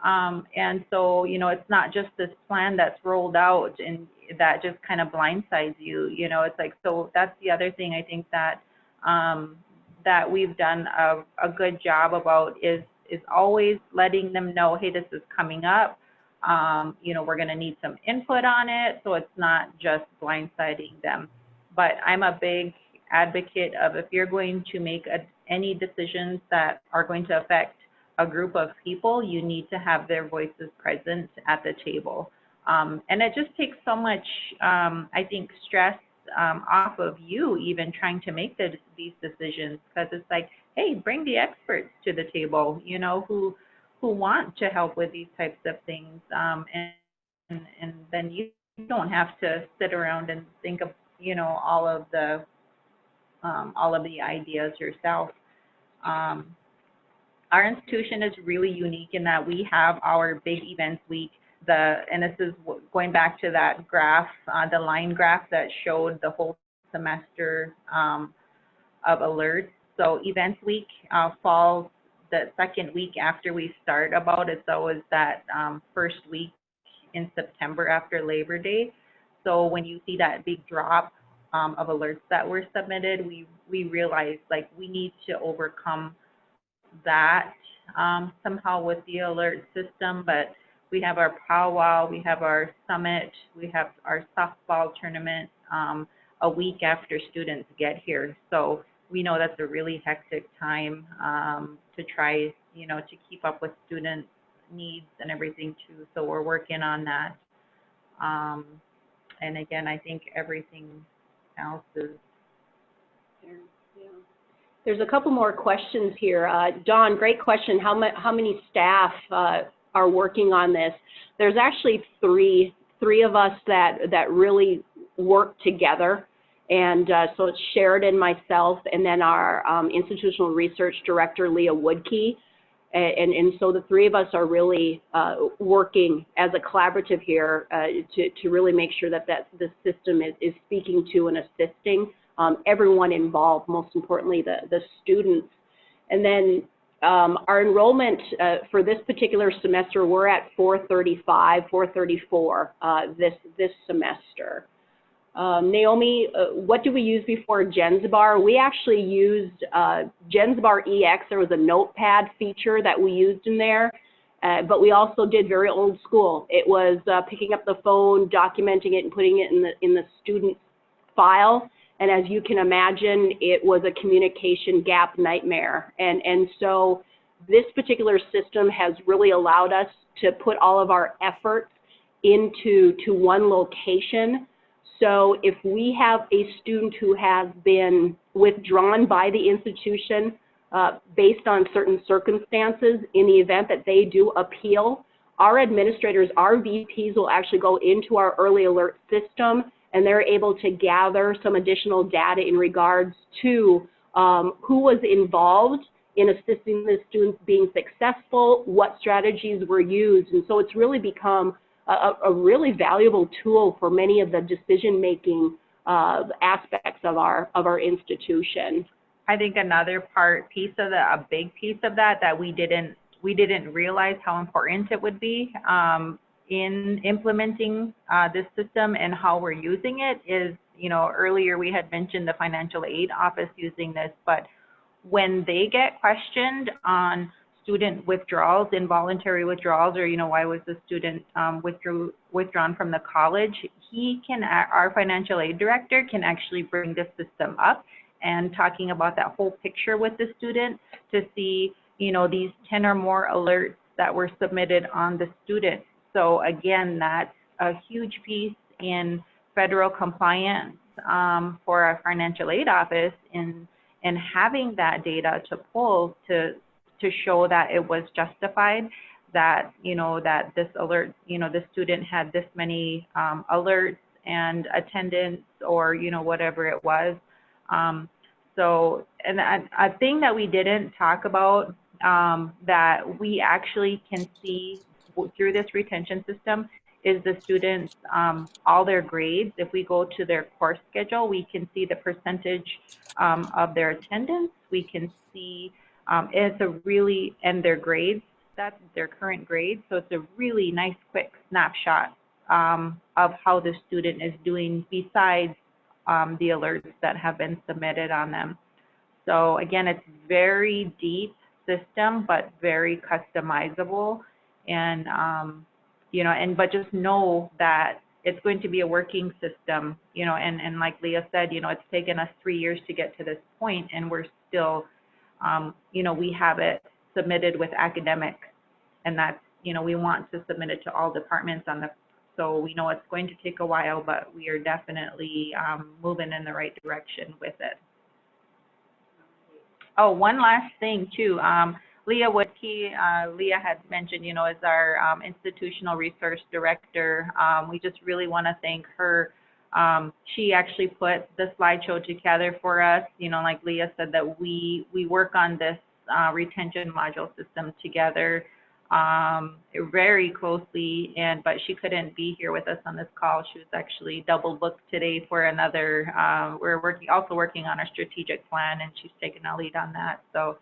And so, you know, it's not just this plan that's rolled out and that just kind of blindsides you. You know, it's like, so that's the other thing I think that that we've done a good job about is always letting them know, hey, this is coming up. You know, we're going to need some input on it, so it's not just blindsiding them. But I'm a big advocate of, if you're going to make any decisions that are going to affect a group of people, you need to have their voices present at the table. And it just takes so much, I think, stress off of you even trying to make these decisions, because it's like, hey, bring the experts to the table, you know, who want to help with these types of things. And then you don't have to sit around and think of, you know, all of the ideas yourself. Our institution is really unique in that we have our big events week. And this is going back to that graph, the line graph that showed the whole semester of alerts. So events week falls the second week after we start. It's always that first week in September after Labor Day. So when you see that big drop of alerts that were submitted, we realized, like, we need to overcome that somehow with the alert system. But we have our powwow, we have our summit, we have our softball tournament a week after students get here. So we know that's a really hectic time to try, you know, to keep up with students' needs and everything too. So we're working on that. And again, I think everything else is. There's a couple more questions here. Dawn, great question. How many staff are working on this? There's actually three of us that really work together. And so it's Sheridan, myself, and then our institutional research director, Leah Woodkey. And so the three of us are really working as a collaborative here to really make sure that the system is speaking to and assisting everyone involved, most importantly the students. And then our enrollment for this particular semester, we're at 435, 434 this semester. Naomi, what do we use before Jenzabar? We actually used Jenzabar EX. There was a notepad feature that we used in there, but we also did very old school. It was picking up the phone, documenting it, and putting it in the student file. And as you can imagine, it was a communication gap nightmare. And so this particular system has really allowed us to put all of our efforts into one location. So if we have a student who has been withdrawn by the institution based on certain circumstances, in the event that they do appeal, our administrators, our VPs will actually go into our early alert system and they're able to gather some additional data in regards to who was involved in assisting the students being successful, what strategies were used. And so it's really become a really valuable tool for many of the decision-making aspects of our institution. I think another piece of that, a big piece of that we didn't realize how important it would be in implementing this system and how we're using it is, you know, earlier we had mentioned the financial aid office using this, but when they get questioned on student withdrawals, involuntary withdrawals, or, you know, why was the student withdrawn from the college, our financial aid director can actually bring the system up and talking about that whole picture with the student to see, you know, these 10 or more alerts that were submitted on the student. So again, that's a huge piece in federal compliance for our financial aid office in having that data to pull to show that it was justified, that, you know, that this alert, you know, the student had this many alerts and attendance or, you know, whatever it was. So, and a thing that we didn't talk about that we actually can see through this retention system is the students, all their grades. If we go to their course schedule, we can see the percentage of their attendance. We can see it's a really, and their grades, that's their current grades. So it's a really nice quick snapshot of how the student is doing besides the alerts that have been submitted on them. So again, it's very deep system, but very customizable. And, you know, but just know that it's going to be a working system, you know, and like Leah said, you know, it's taken us 3 years to get to this point, and we're still, you know, we have it submitted with academic, and that's, you know, we want to submit it to all departments so we know it's going to take a while, but we are definitely moving in the right direction with it. Oh, one last thing too. Leah Woodkey, Leah had mentioned, you know, as our institutional resource director, we just really want to thank her. She actually put the slideshow together for us. You know, like Leah said, that we work on this retention module system together very closely, but she couldn't be here with us on this call. She was actually double booked today for another, we're also working on our strategic plan, and she's taken a lead on that. So,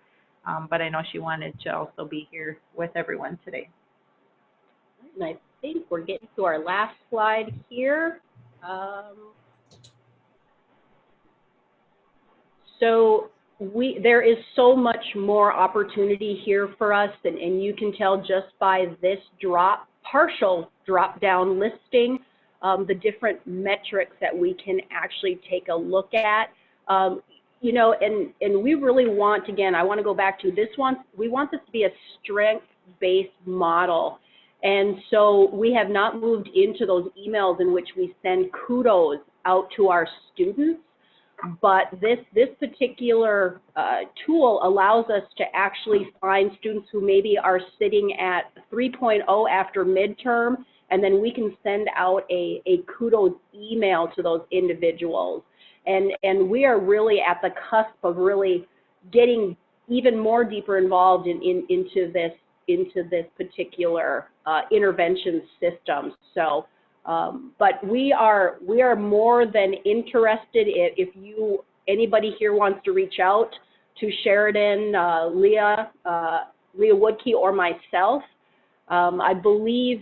but I know she wanted to also be here with everyone today. And I think we're getting to our last slide here. So there is so much more opportunity here for us, and you can tell just by this partial drop down listing the different metrics that we can actually take a look at. You know, and we really want, again, I want to go back to this one, we want this to be a strength-based model. And so we have not moved into those emails in which we send kudos out to our students. But this particular tool allows us to actually find students who maybe are sitting at 3.0 after midterm, and then we can send out a kudos email to those individuals. And we are really at the cusp of really getting even more deeper involved into this particular intervention system. So. But we are more than interested if anybody here wants to reach out to Sheridan, Leah Woodkey, or myself. I believe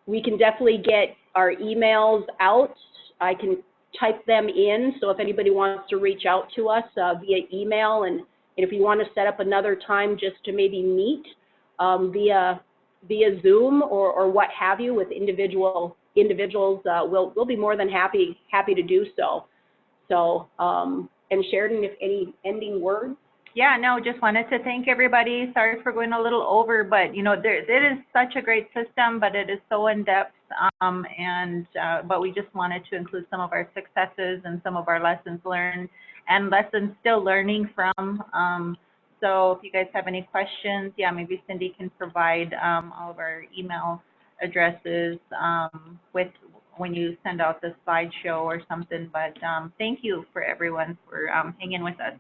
we can definitely get our emails out. I can type them in, so if anybody wants to reach out to us via email, and if you want to set up another time just to maybe meet via Zoom or what have you with individuals, we'll be more than happy to do so. So, and Sheridan, if any ending words? Yeah, no, just wanted to thank everybody. Sorry for going a little over, but you know, it is such a great system, but it is so in depth. But we just wanted to include some of our successes and some of our lessons learned and lessons still learning from. So if you guys have any questions, yeah, maybe Cindy can provide all of our email addresses with when you send out the slideshow or something. But thank you for everyone for hanging with us.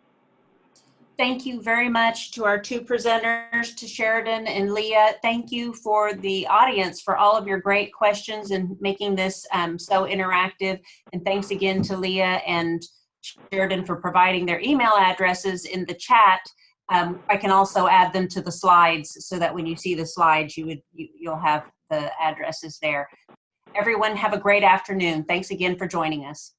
Thank you very much to our two presenters, to Sheridan and Leah. Thank you for the audience for all of your great questions and making this so interactive. And thanks again to Leah and Sheridan for providing their email addresses in the chat. I can also add them to the slides so that when you see the slides, you'll have the addresses there. Everyone have a great afternoon. Thanks again for joining us.